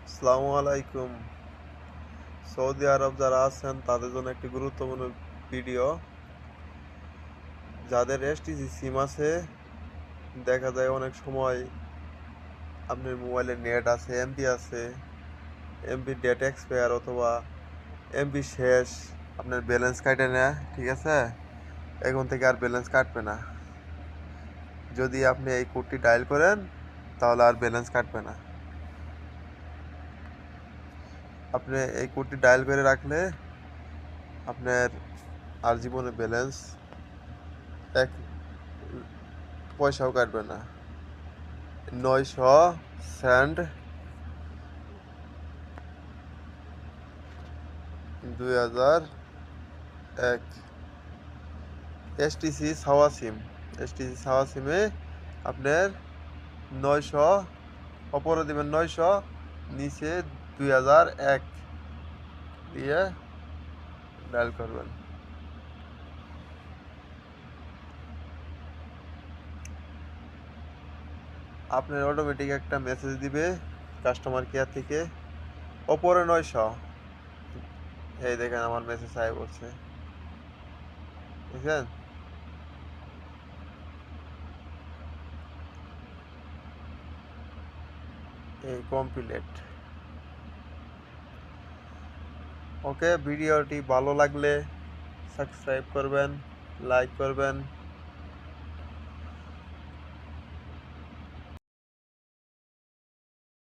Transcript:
আসসালামু আলাইকুম। সৌদি আরব যারা আছেন তাদের জন্য একটি গুরুত্বপূর্ণ ভিডিও। যাদের এসটিসি সিম আছে, দেখা যায় অনেক সময় আপনার মোবাইলে নেট আছে, এমবি আছে, এমবি ডেট এক্সপায়ার অথবা এমবি শেষ, আপনার ব্যালেন্স কাটে নেয়। ঠিক আছে, এখন থেকে আর ব্যালেন্স কাটবে না। যদি আপনি এই কোডটি ডায়াল করেন তাহলে আর ব্যালেন্স কাটবে না। আপনি এই কোডটি ডায়াল করে রাখলে আপনার আর জীবনে ব্যালেন্স এক পয়সাও কাটবে না। 900 2001 এসটিসি সাওয়া সিম। এসটিসি সাওয়া সিমে আপনার 900, ওপরে দেবেন 900, নিচে 2001 দিয়ে ডায়াল করবেন। আপনার অটোমেটিক একটা মেসেজ দিবে কাস্টমার কেয়ার থেকে, ওপরে 900। এই দেখেন আমার মেসেজ আয় বলছে, বুঝছেন? এই কমপ্লিট। ওকে, ভিডিওটি ভালো লাগলে সাবস্ক্রাইব করবেন, লাইক করবেন।